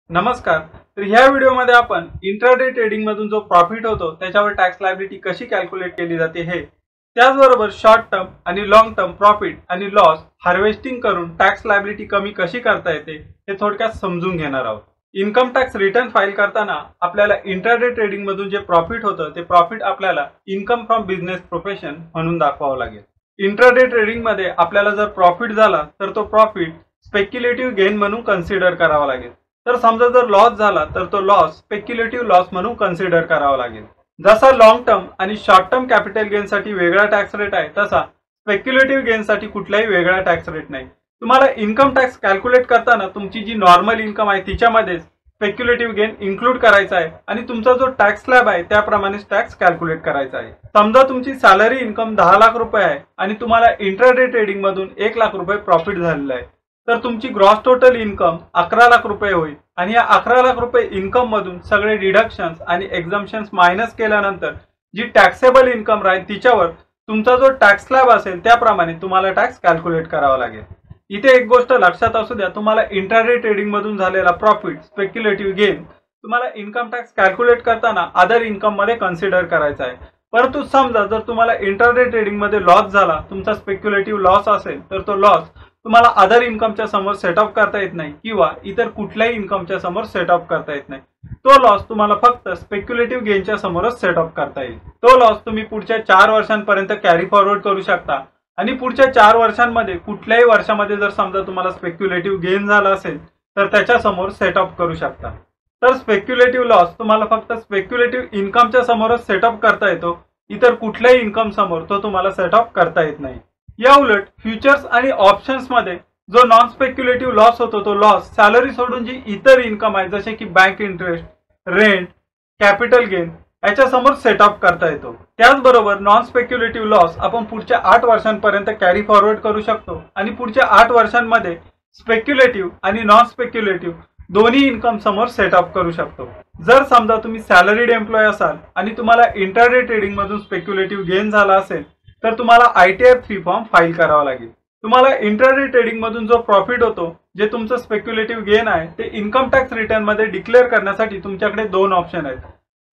नमस्कार। तर ह्या व्हिडिओमध्ये आपण इंट्राडे ट्रेडिंग मधून जो प्रॉफिट होतो त्याच्यावर टॅक्स लायबिलिटी कशी कॅल्क्युलेट केली जाते हे, त्याचबरोबर शॉर्ट टर्म आणि लॉंग टर्म प्रॉफिट आणि लॉस हार्वेस्टिंग करून टॅक्स लायबिलिटी कमी कशी करता येते हे थोडक्यात समजून घेणार आहोत। इन्कम टॅक्स रिटर्न फाईल करताना आपल्याला इंट्राडे ट्रेडिंग मधून जे प्रॉफिट होतं ते प्रॉफिट आपल्याला इन्कम फ्रॉम बिझनेस प्रोफेशन म्हणून दाखवावं लागेल। इंट्राडे ट्रेडिंग मध्ये आपल्याला जर प्रॉफिट झाला तर तो प्रॉफिट स्पेक्युलेटिव्ह गेन म्हणून कन्सिडर करावा लागेल। तर समजा जर लॉस झाला तर तो लॉस स्पेक्युलेटिव्ह लॉस म्हणून कन्सिडर करावा लागेल। जसा लॉंग टर्म आणि शॉर्ट टर्म कॅपिटल गेन साठी वेगळा टॅक्स रेट आहे तसा स्पेक्युलेटिव्ह गेन साठी कुठलाही वेगळा टॅक्स रेट नाही। तुम्हाला इन्कम टॅक्स कॅल्क्युलेट करताना तुमची जी नॉर्मल इन्कम आहे तिच्यामध्ये स्पेक्युलेटिव्ह गेन इन्क्लूड करायचा आहे आणि तुमचा जो टॅक्स स्लॅब आहे त्याप्रमाणे टॅक्स कॅल्क्युलेट करायचा आहे। समजा तुमची सॅलरी इन्कम 10 लाख रुपये आहे आणि तुम्हाला इंट्राडे ट्रेडिंग मधून 1 लाख रुपये प्रॉफिट झालेला आहे, तर तुमची ग्रॉस टोटल इन्कम 11 लाख रुपये होईल आणि या 11 लाख रुपये इन्कम मधून सगळे डिडक्शन्स आणि एक्झम्पशन्स मायनस केल्यानंतर जी टॅक्सेबल इन्कम राहील तिच्यावर तुमचा जो टॅक्स स्लॅब असेल त्याप्रमाणे तुम्हाला टॅक्स कॅल्क्युलेट करावा लागेल। इथे एक गोष्ट लक्षात असू द्या, तुम्हाला इंट्राडे ट्रेडिंग मधून झालेला प्रॉफिट स्पेक्युलेटिव्ह गेन तुम्हाला इन्कम टॅक्स कॅल्क्युलेट करताना अदर इन्कम मध्ये कन्सिडर करायचा आहे। परंतु समजा जर तुम्हाला इंट्राडे ट्रेडिंग मध्ये लॉस झाला, तुमचा स्पेक्युलेटिव्ह लॉस असेल, तर तो लॉस तुम्हाला अदर इन्कमच्या समोर सेटअप करता येत नाही किंवा इतर कुठल्याही इन्कमच्या समोर सेटअप करता येत नाही। तो लॉस तुम्हाला फक्त स्पेक्युलेटिव्ह गेनच्या समोरच सेटअप करता येईल। तो लॉस तुम्ही पुढच्या 4 वर्षांपर्यंत कॅरी फॉरवर्ड करू शकता आणि पुढच्या 4 वर्षांमध्ये कुठल्याही वर्षामध्ये जर समजा तुम्हाला स्पेक्युलेटिव्ह गेन झाला असेल तर त्याच्या समोर सेटअप करू शकता। तर स्पेक्युलेटिव्ह लॉस तुम्हाला फक्त स्पेक्युलेटिव्ह इन्कमच्या समोरच सेटअप करता येतो, इतर कुठल्याही इन्कम समोर तो तुम्हाला सेटअप करता येत नाही। या उलट फ्युचर्स आणि ऑप्शन्स मध्ये जो नॉन स्पेक्युलेटिव्ह लॉस होतो तो लॉस सॅलरी सोडून जी इतर इन्कम आहे जसे की bank interest, rent, capital gain याच्या समोर सेटअप करता येतो। त्याचबरोबर नॉन स्पेक्युलेटिव्ह लॉस आपण पुढच्या 8 वर्षांपर्यंत कॅरी फॉरवर्ड करू शकतो आणि पुढच्या 8 वर्षांमध्ये स्पेक्युलेटिव्ह आणि नॉन स्पेक्युलेटिव्ह दोन्ही इन्कम समोर सेटअप करू शकतो। जर समजा तुम्ही सॅलरीड एम्प्लॉय असाल आणि तुम्हाला इंट्राडे ट्रेडिंग मधून स्पेक्युलेटिव्ह गेन झाला असेल तर तुम्हाला ITR 3 फॉर्म फाईल करावा लागेल। तुम्हाला इंट्राडे ट्रेडिंग मधून जो प्रॉफिट होतो, जे तुमचं स्पेक्युलेटिव्ह गेन आहे, ते इन्कम टॅक्स रिटर्न मध्ये डिक्लेअर करण्यासाठी तुमच्याकडे 2 ऑप्शन आहेत।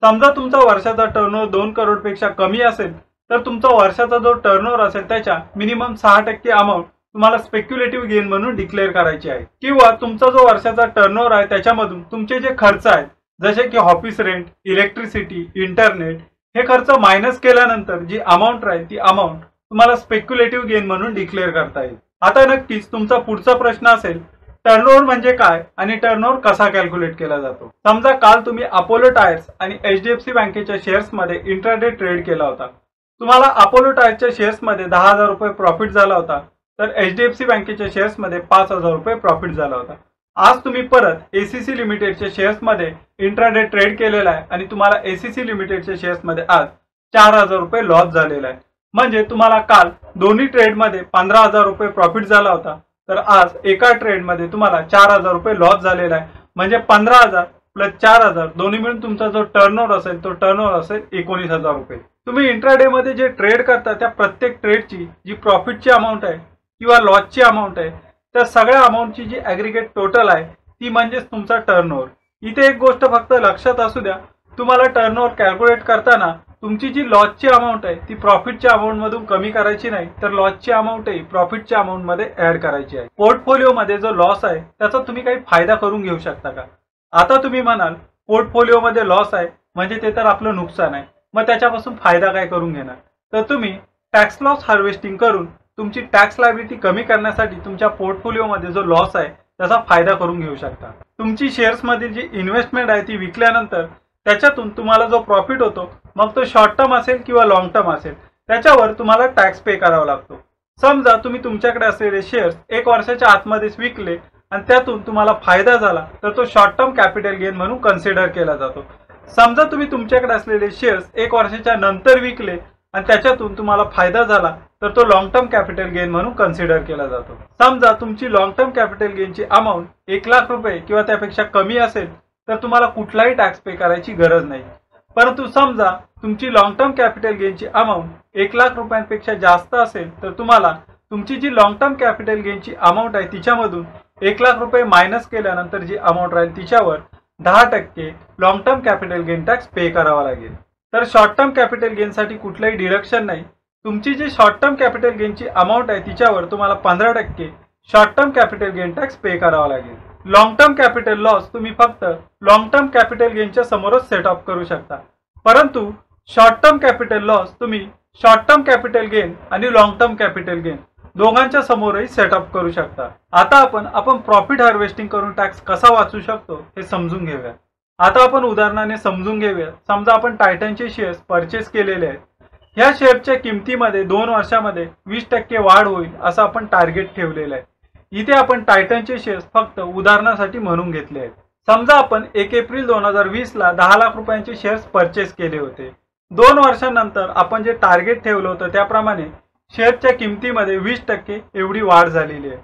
समजा तुमचा वर्षाचा टर्नओव्हर 2 करोड पेक्षा कमी असेल तर तुमचा वर्षाचा जो टर्नओव्हर असेल त्याच्या मिनिमम 6% अमाउंट तुम्हाला स्पेक्युलेटिव्ह गेन म्हणून डिक्लेअर करायची आहे, किंवा तुमचा जो वर्षाचा टर्नओव्हर आहे त्याच्यामधून तुमचे जे खर्च आहेत जसे की ऑफिस रेंट, इलेक्ट्रिसिटी, इंटरनेट हे खर्च मायनस केल्यानंतर जी अमाउंट राहील ती अमाउंट तुम्हाला स्पेक्युलेटिव्ह गेन म्हणून डिक्लेअर करता येईल। आता नक्कीच तुमचा पुढचा प्रश्न असेल, टर्नओव्हर म्हणजे काय आणि टर्नओव्हर कसा कॅल्क्युलेट केला जातो। समजा काल तुम्ही अपोलो टायर्स आणि HDFC बँकेच्या शेअर्स मध्ये इंट्राडे ट्रेड केला होता। तुम्हाला अपोलो टायर्सच्या शेअर्स मध्ये 10,000 रुपये प्रॉफिट झाला होता, तर HDFC बँकेच्या शेअर्स मध्ये 5,000 रुपये प्रॉफिट झाला होता। आज तुम्ही परत ACC लिमिटेडच्या शेअर्स मध्ये इंट्राडे ट्रेड केलेला आहे आणि तुम्हाला ACC लिमिटेडच्या शेअर्स मध्ये आज 4,000 रुपये लॉस झालेला आहे। म्हणजे तुम्हाला काल दोन्ही ट्रेड मध्ये 15,000 रुपये प्रॉफिट झाला होता, तर आज एका ट्रेड मध्ये तुम्हाला 4,000 रुपये लॉस झालेला आहे। म्हणजे 15,000 प्लस 4,000 दोन्ही मिळून तुमचा जो टर्नओव्हर असेल तो टर्नओव्हर असेल 19,000 रुपये। तुम्ही इंट्राडे मध्ये जे ट्रेड करता त्या प्रत्येक ट्रेडची जी प्रॉफिटची अमाऊंट आहे किंवा लॉसची अमाऊंट आहे त्या सगळ्या अमाऊंटची जी ॲग्रीगेट टोटल आहे ती म्हणजेच तुमचा टर्नओव्हर। इथे एक गोष्ट फक्त लक्षात असू द्या, तुम्हाला टर्नओव्हर कॅल्क्युलेट करताना तुमची जी लॉसची अमाऊंट आहे ती प्रॉफिटच्या अमाऊंट मधून कमी करायची नाही, तर लॉसची अमाऊंटही प्रॉफिटच्या अमाऊंट मध्ये ऍड करायची आहे। पोर्टफोलिओ मध्ये जो लॉस आहे त्याचा तुम्ही काही फायदा करून घेऊ शकता का? आता तुम्ही म्हणाल पोर्टफोलिओ मध्ये लॉस आहे म्हणजे ते तर आपलं नुकसान आहे, मग त्याच्यापासून फायदा काय करून घेणार? तर तुम्ही टॅक्स लॉस हार्वेस्टिंग करून तुमची टॅक्स लायबिलिटी कमी करण्यासाठी तुमच्या पोर्टफोलिओ मध्ये जो लॉस आहे त्याचा फायदा करून घेऊ शकता। तुमची शेअर्स मधील जी इन्व्हेस्टमेंट आहे ती विकल्यानंतर त्याच्यातून तुम्हाला जो प्रॉफिट होतो, मग तो शॉर्ट टर्म असेल किंवा लॉंग टर्म असेल, त्याच्यावर तुम्हाला टॅक्स पे करावा लागतो। समजा तुम्ही तुमच्याकडे असलेले शेअर्स 1 वर्षाच्या आतमध्येच विकले आणि त्यातून तुम्हाला फायदा झाला तर तो शॉर्ट टर्म कॅपिटल गेन म्हणून कन्सिडर केला जातो। समजा तुम्ही तुमच्याकडे असलेले शेअर्स 1 वर्षाच्या नंतर विकले आणि त्याच्यातून तुम्हाला फायदा झाला तर तो लॉंग टर्म कॅपिटल गेन म्हणून कन्सिडर केला जातो। समजा तुमची लॉंग टर्म कॅपिटल गेनची अमाऊंट 1 लाख रुपये किंवा त्यापेक्षा कमी असेल तर तुम्हाला कुठलाही टॅक्स पे करायची गरज नाही। परंतु समजा तुमची लॉंग टर्म कॅपिटल गेनची अमाऊंट 1 लाख रुपयांपेक्षा जास्त असेल तर तुम्हाला तुमची जी लॉंग टर्म कॅपिटल गेनची अमाऊंट आहे तिच्यामधून 1,00,000 रुपये मायनस केल्यानंतर जी अमाऊंट राहील तिच्यावर 10% long term capital gain tax pay करावा लागेल। तर शॉर्ट टर्म कॅपिटल गेन साठी कुठलाही डिडक्शन नाही। तुमची जी शॉर्ट टर्म कॅपिटल गेनची अमाऊंट आहे तिच्यावर तुम्हाला 15% short term capital gain tax pay करावा लागेल। लॉंग टर्म कॅपिटल लॉस तुम्ही फक्त लॉंग टर्म कॅपिटल गेनच्या समोरच सेट ऑफ करू शकता, परंतु शॉर्ट टर्म कॅपिटल लॉस तुम्ही शॉर्ट टर्म कॅपिटल गेन आणि लॉंग टर्म कॅपिटल गेन दोघांच्या समोरही सेट ऑफ करू शकता। आता आपण प्रॉफिट हार्वेस्टिंग करून टॅक्स कसा वाचू शकतो हे समजून घेऊया। आता आपण उदाहरणाने समजून घेऊया। समजा आपण टायटनचे शेअर्स परचेस केलेले आहेत। ह्या शेअरच्या किमतीमध्ये 2 वर्षांमध्ये 20% वाढ होईल असं आपण टार्गेट ठेवलेलं आहे। इथे आपण टायटनचे शेअर्स फक्त उदाहरणासाठी म्हणून घेतले आहेत। समजा आपण 1 एप्रिल 2020 ला 10,00,000 रुपयांचे शेअर्स परचेस केले होते। 2 वर्षांनंतर आपण जे टार्गेट ठेवलं होतं त्याप्रमाणे शेअरच्या किमतीमध्ये 20% एवढी वाढ झालेली आहे।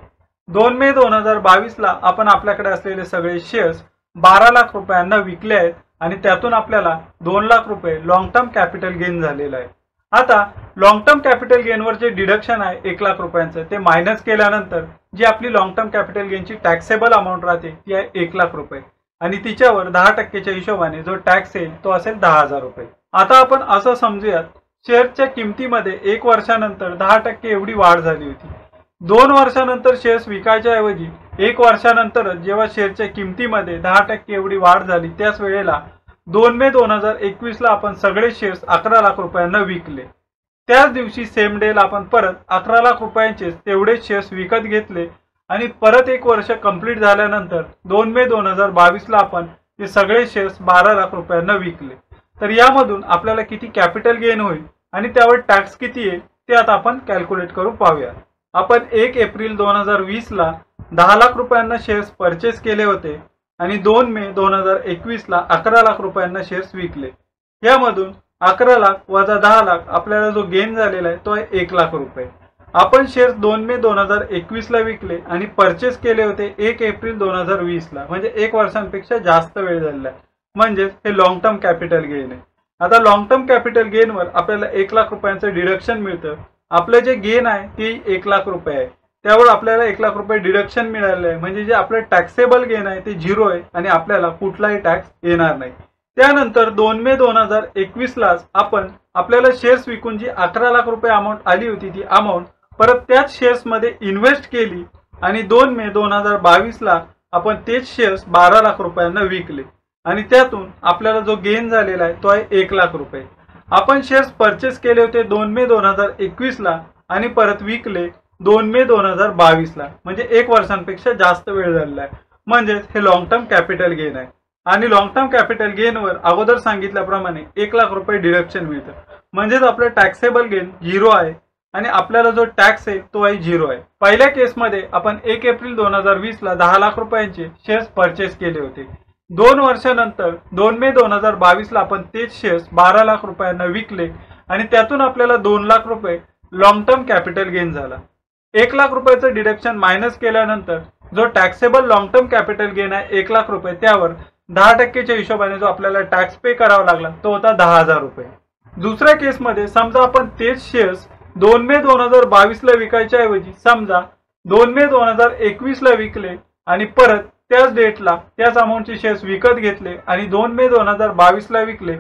2 मे 2022 ला आपण आपल्याकडे असलेले सगळे शेअर्स 12,00,000 रुपयांना विकले आहेत आणि त्यातून आपल्याला 2,00,000 रुपये लॉंग टर्म कॅपिटल गेन झालेलं आहे। आता लॉंग टर्म कॅपिटल गेनवर जे डिडक्शन आहे 1,00,000 रुपयांचं ते मायनस केल्यानंतर जी आपली लॉंग टर्म कॅपिटल गेनची टॅक्सेबल अमाऊंट राहते ती आहे 1,00,000 रुपये आणि तिच्यावर 10%च्या हिशोबाने जो टॅक्स येईल तो असेल 10,000 रुपये। आता आपण असं समजूयात शेअरच्या किमतीमध्ये 1 वर्षानंतर 10% एवढी वाढ झाली होती। 2 वर्षानंतर शेअर्स विकायच्या ऐवजी 1 वर्षानंतर जेव्हा शेअरच्या किमतीमध्ये 10% एवढी वाढ झाली त्याच वेळेला 2 मे 2021 ला आपण सगळे शेअर्स 11,00,000 रुपयांना विकले। त्याच दिवशी सेम डेला आपण परत 11,00,000 रुपयांचे तेवढेच शेअर्स विकत घेतले आणि परत 1 वर्ष कंप्लीट झाल्यानंतर 2 मे 2022 ला आपण ते सगळे शेअर्स 12,00,000 रुपयांना विकले। तर यामधून आपल्याला किती कॅपिटल गेन होईल आणि त्यावर टॅक्स किती आहे ते आता आपण कॅल्क्युलेट करून पाहूया। आपण 1 एप्रिल 2020 ला 10,00,000 रुपयांना शेअर्स परचेस केले होते आणि 2 मे 2021 ला 11,00,000 रुपयांना शेअर्स विकले। यामधून 11,00,000 वजा 10,00,000 आपल्याला जो गेन झालेला आहे तो आहे 1,00,000 रुपये। आपण शेअर्स 2 मे 2021 ला विकले आणि परचेस केले होते 1 एप्रिल 2020 ला, म्हणजे 1 वर्षांपेक्षा जास्त वेळ झालेला आहे, म्हणजेच हे लॉंग टर्म कॅपिटल गेन आहे। आता लॉंग टर्म कॅपिटल गेनवर आपल्याला 1,00,000 रुपयांचं डिडक्शन मिळतं। आपलं जे गेन आहे ते 1,00,000 रुपये आहे, त्यावर आपल्याला 1,00,000 रुपये डिडक्शन मिळाले आहे, म्हणजे जे आपलं टॅक्सेबल गेन आहे ते 0 आहे आणि आपल्याला कुठलाही टॅक्स येणार नाही। त्यानंतर 2 मे 2021 लाच आपण आपल्याला शेअर्स विकून जी 11,00,000 रुपये अमाऊंट आली होती ती अमाऊंट परत त्याच शेअर्स मध्ये इन्व्हेस्ट केली आणि 2 मे 2022 ला आपण तेच शेअर्स 12,00,000 रुपयांना विकले आणि त्यातून आपल्याला जो गेन झालेला आहे तो आहे 1,00,000 रुपये। आपण शेअर्स परचेस केले होते 2 मे 2021 ला आणि परत विकले 2 मे 2022 ला, म्हणजे 1 वर्षांपेक्षा जास्त वेळ झालेला आहे, म्हणजेच हे लॉंग टर्म कॅपिटल गेन आहे। आणि लॉंग टर्म कॅपिटल गेनवर अगोदर सांगितल्याप्रमाणे 1,00,000 रुपये डिडक्शन मिळतं, म्हणजेच आपलं टॅक्सेबल गेन 0 आहे आणि आपल्याला जो टॅक्स आहे तो आहे 0 आहे। पहिल्या केसमध्ये आपण 1 एप्रिल 2020 ला 10,00,000 रुपयांचे शेअर्स परचेस केले होते। 2 वर्षानंतर 2 मे 2022 ला आपण तेच शेअर्स 12,00,000 रुपयांना विकले आणि त्यातून आपल्याला 2,00,000 रुपये लॉंग टर्म कॅपिटल गेन झाला। 1,00,000 रुपयाचं डिडक्शन मायनस केल्यानंतर जो taxable long term capital gain आहे 1,00,000 रुपये, त्यावर 10%च्या हिशोबाने जो आपल्याला टॅक्स पे करावा लागला तो होता 10,000 रुपये। दुसऱ्या केसमध्ये समजा आपण तेच शेअर्स 2 मे 2022 ला विकायच्या ऐवजी समजा 2 मे 2021 ला विकले आणि परत त्याच डेटला त्याच अमाऊंटचे शेअर्स विकत घेतले आणि 2 मे 2022 ला विकले,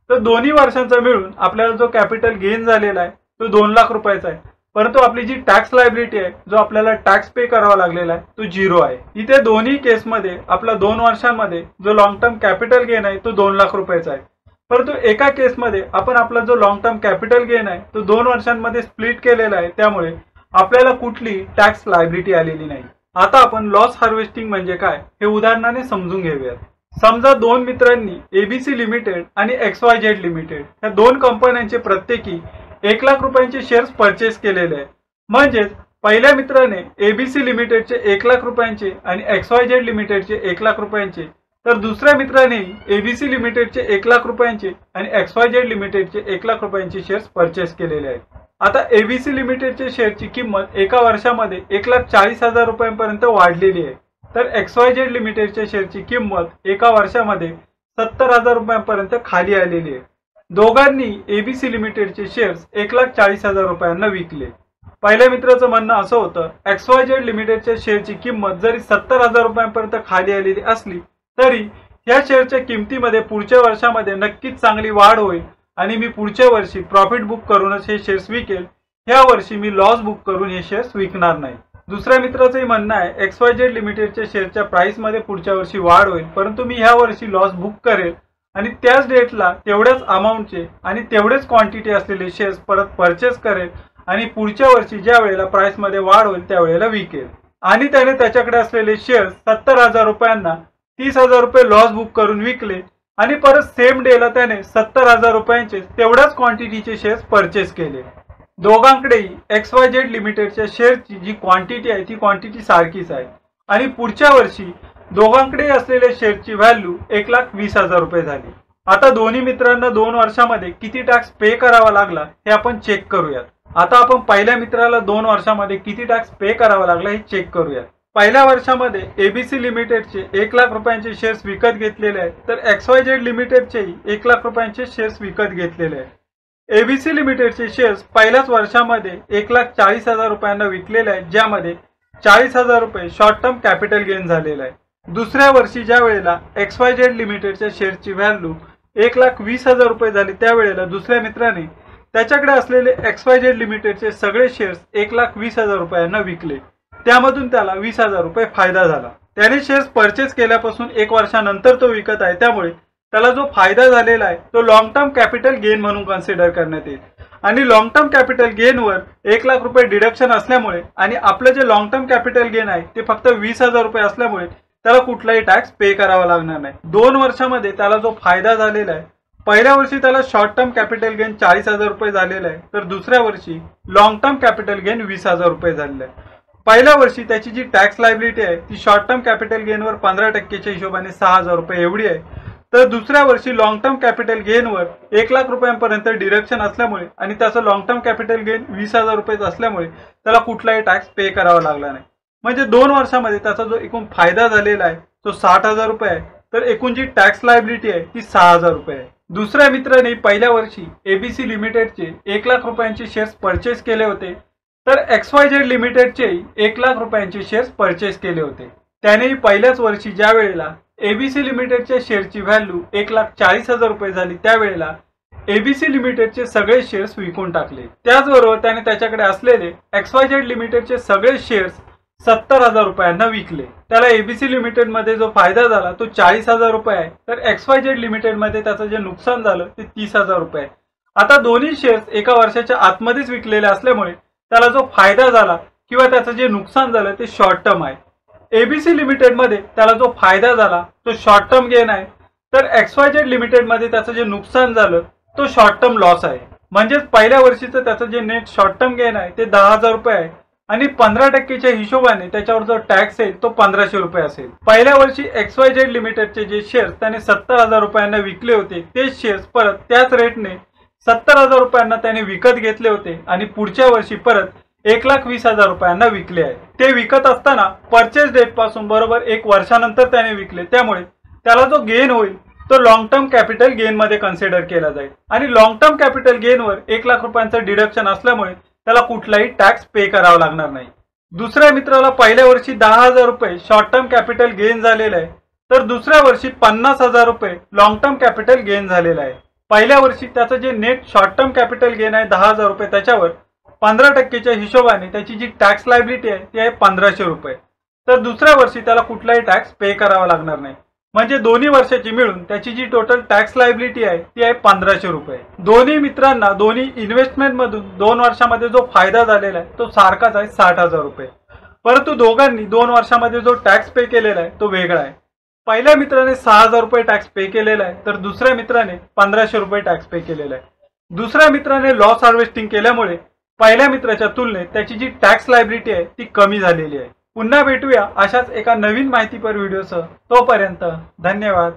तर दोन्ही वर्षांचा मिळून आपल्याला जो कॅपिटल गेन झालेला आहे तो 2,00,000 रुपयाचा आहे, परंतु आपली जी टॅक्स लायबिलिटी आहे जो आपल्याला टॅक्स पे करावा लागलेला आहे तो 0 आहे। इथे दोन्ही केसमध्ये आपला 2 वर्षांमध्ये जो लॉंग टर्म कॅपिटल गेन आहे तो 2,00,000 रुपयाचा आहे, परंतु एका केसमध्ये आपण आपला जो लॉंग टर्म कॅपिटल गेन आहे तो 2 वर्षांमध्ये स्प्लिट केलेला आहे, त्यामुळे आपल्याला कुठली टॅक्स लायबिलिटी आलेली नाही। आता आपण लॉस हार्वेस्टिंग म्हणजे काय हे उदाहरणाने समजून घेऊयात। समजा 2 मित्रांनी एबीसी लिमिटेड आणि XYZ लिमिटेड या 2 कंपन्यांचे प्रत्येकी 1,00,000 रुपयांचे शेअर्स परचेस केलेले आहे, म्हणजेच पहिल्या मित्राने एबीसी लिमिटेडचे 1,00,000 रुपयांचे आणि XYZ लिमिटेडचे 1,00,000 रुपयांचे, तर दुसऱ्या मित्राने एबीसी लिमिटेडचे 1,00,000 रुपयांचे आणि XYZ लिमिटेडचे 1,00,000 रुपयांचे शेअर्स परचेस केलेले आहेत। आता एबीसी लिमिटेडच्या शेअरची किंमत एका वर्षामध्ये 1,40,000 रुपयांपर्यंत वाढलेली आहे, तर XYZ लिमिटेडच्या शेअरची किंमत एका वर्षामध्ये 70,000 रुपयांपर्यंत खाली आलेली आहे। दोघांनी एबीसी लिमिटेडचे शेअर्स 1,40,000 रुपयांना विकले। पहिल्या मित्राचं म्हणणं असं होतं, XYZ लिमिटेडच्या शेअरची किंमत जरी 70,000 रुपयांपर्यंत खाली आलेली असली तरी या शेअरच्या किमतीमध्ये पुढच्या वर्षामध्ये नक्कीच चांगली वाढ होईल आणि मी पुढच्या वर्षी प्रॉफिट बुक करूनच हे शेअर्स विकेल. या वर्षी मी लॉस बुक करून हे शेअर्स विकणार नाही. दुसऱ्या मित्राचंही म्हणणं आहे, XYZ लिमिटेडच्या शेअरच्या प्राइसमध्ये पुढच्या वर्षी वाढ होईल, परंतु मी ह्या वर्षी लॉस बुक करेल आणि त्याच डेटला तेवढ्याच अमाऊंटचे आणि तेवढेच क्वांटिटी असलेले शेअर्स परत परचेस करेल आणि पुढच्या वर्षी ज्या वेळेला प्राइसमध्ये वाढ होईल त्यावेळेला विकेल. आणि त्याने त्याच्याकडे असलेले शेअर्स 70,000 रुपयांना 30,000 रुपये लॉस बुक करून विकले आणि परत सेम डेला त्याने 70,000 रुपयांचे तेवढ्याच क्वांटिटीचे शेअर्स परचेस केले. दोघांकडेही XYZ लिमिटेडच्या शेअरची जी क्वांटिटी आहे ती क्वांटिटी सारखीच आहे आणि पुढच्या वर्षी दोघांकडे असलेल्या शेअरची व्हॅल्यू 1,20,000 रुपये झाली. आता दोन्ही मित्रांना 2 वर्षामध्ये किती टॅक्स पे करावा लागला हे आपण चेक करूयात. आता आपण पहिल्या मित्राला 2 वर्षामध्ये किती टॅक्स पे करावा लागला हे चेक करूयात. पहिल्या वर्षामध्ये ABC लिमिटेडचे 1,00,000 रुपयांचे शेअर्स विकत घेतलेले आहेत, तर XYZ लिमिटेडचेही 1,00,000 रुपयांचे शेअर्स विकत घेतलेले आहेत. ABC लिमिटेडचे शेअर्स पहिल्याच वर्षामध्ये 1,40,000 रुपयांना विकलेले आहेत, ज्यामध्ये 40,000 रुपये शॉर्ट टर्म कॅपिटल गेन झालेला आहे. दुसऱ्या वर्षी ज्या वेळेला XYZ लिमिटेडच्या शेअरची व्हॅल्यू 1,20,000 रुपये झाली त्यावेळेला दुसऱ्या मित्राने त्याच्याकडे असलेले XYZ लिमिटेडचे सगळे शेअर्स 1,20,000 रुपयांना विकले. त्यामधून त्याला 20,000 रुपये फायदा झाला. त्याने शेअर्स परचेस केल्यापासून 1 वर्षानंतर तो विकत आहे, त्यामुळे त्याला जो फायदा झालेला आहे तो लॉंग टर्म कॅपिटल गेन म्हणून कन्सिडर करण्यात येईल. आणि लॉंग टर्म कॅपिटल गेनवर 1,00,000 रुपये डिडक्शन असल्यामुळे आणि आपलं जे लॉंग टर्म कॅपिटल गेन आहे ते फक्त 20,000 रुपये असल्यामुळे त्याला कुठलाही टॅक्स पे करावा लागणार नाही. 2 वर्षामध्ये त्याला जो फायदा झालेला आहे, पहिल्या वर्षी त्याला शॉर्ट टर्म कॅपिटल गेन 40,000 रुपये झालेला आहे, तर दुसऱ्या वर्षी लॉंग टर्म कॅपिटल गेन 20,000 रुपये झालेलं आहे. पहिल्या वर्षी त्याची जी टॅक्स लायबिलिटी आहे ती शॉर्ट टर्म कॅपिटल गेनवर 15% हिशोबाने 6,000 रुपये एवढी आहे, तर दुसऱ्या वर्षी लॉंग टर्म कॅपिटल गेनवर 1,00,000 रुपयांपर्यंत डिडक्शन असल्यामुळे आणि त्याचं लॉंग टर्म कॅपिटल गेन 20,000 रुपये असल्यामुळे त्याला कुठलाही टॅक्स पे करावा लागला नाही. म्हणजे 2 वर्षामध्ये त्याचा जो एकूण फायदा झालेला आहे तो 60,000 रुपये आहे, तर एकूण जी टॅक्स लायबिलिटी आहे ती 6,000 रुपये आहे. दुसऱ्या मित्राने पहिल्या वर्षी ABC लिमिटेडचे 1,00,000 रुपयांचे शेअर्स परचेस केले होते, तर XYZ लिमिटेडचेही 1,00,000 रुपयांचे शेअर्स परचेस केले होते. त्यानेही पहिल्याच वर्षी ज्या वेळेला ABC लिमिटेडच्या शेअरची व्हॅल्यू 1,40,000 रुपये झाली त्यावेळेला ABC लिमिटेडचे सगळे शेअर्स विकून टाकले. त्याचबरोबर त्याने त्याच्याकडे असलेले XYZ लिमिटेडचे सगळे शेअर्स 70,000 रुपयांना विकले. त्याला ABC लिमिटेड मध्ये जो फायदा झाला तो 40,000 रुपये आहे, तर XYZ लिमिटेड मध्ये त्याचं जे नुकसान झालं ते 30,000 रुपये आहे. आता दोन्ही शेअर्स एका वर्षाच्या आतमध्येच विकलेले असल्यामुळे त्याला जो फायदा झाला किंवा त्याचं जे नुकसान झालं ते शॉर्ट टर्म आहे. ABC लिमिटेड मध्ये त्याला जो फायदा झाला तो शॉर्ट टर्म गेन आहे, तर XYZ लिमिटेड मध्ये त्याचं जे नुकसान झालं तो शॉर्ट टर्म लॉस आहे. म्हणजेच पहिल्या वर्षीचं त्याचं जे नेट शॉर्ट टर्म गेन आहे ते 10,000 रुपये आहे आणि 15%च्या हिशोबाने त्याच्यावर जो टॅक्स आहे तो 1,500 रुपये असेल. पहिल्या वर्षी XYZ लिमिटेडचे जे शेअर्स त्याने 70,000 रुपयांना विकले होते तेच शेअर्स परत त्याच रेटने 70,000 रुपयांना त्याने विकत घेतले होते आणि पुढच्या वर्षी परत 1,20,000 रुपयांना विकले आहे. ते विकत असताना परचेस डेट पासून बरोबर 1 वर्षानंतर त्याने विकले, त्यामुळे त्याला जो गेन होईल तो लॉंग टर्म कॅपिटल गेन मध्ये कन्सिडर केला जाईल आणि लॉंग टर्म कॅपिटल गेनवर 1,00,000 रुपयांचं डिडक्शन असल्यामुळे त्याला कुठलाही टॅक्स पे करावा लागणार नाही. दुसऱ्या मित्राला पहिल्या वर्षी 10,000 रुपये शॉर्ट टर्म कॅपिटल गेन झालेला आहे, तर दुसऱ्या वर्षी 50,000 रुपये लॉंग टर्म कॅपिटल गेन झालेला आहे. पहिल्या वर्षी त्याचं जे net short term capital gain आहे 10,000 रुपये, त्याच्यावर 15%च्या हिशोबाने त्याची जी टॅक्स लायबिलिटी आहे ती आहे 1,500 रुपये, तर दुसऱ्या वर्षी त्याला कुठलाही टॅक्स पे करावा लागणार नाही. म्हणजे दोन्ही वर्षाची मिळून त्याची जी टोटल टॅक्स लायबिलिटी आहे ती आहे 1,500 रुपये. दोन्ही मित्रांना दोन्ही इन्व्हेस्टमेंट मधून 2 वर्षामध्ये जो फायदा झालेला आहे तो सारखाच आहे 60,000 रुपये, परंतु दोघांनी 2 वर्षामध्ये जो टॅक्स पे केलेला आहे तो वेगळा आहे. पहिल्या मित्राने 6,000 रुपये टॅक्स पे केलेला आहे, तर दुसऱ्या मित्राने 1,500 रुपये टॅक्स पे केलेला आहे. दुसऱ्या मित्राने लॉस हार्वेस्टिंग केल्यामुळे पहिल्या मित्राच्या तुलनेत त्याची जी टॅक्स लायबिलिटी आहे ती कमी झालेली आहे. पुन्हा भेटूया अशाच एका नवीन माहितीपर व्हिडिओसह. तोपर्यंत धन्यवाद.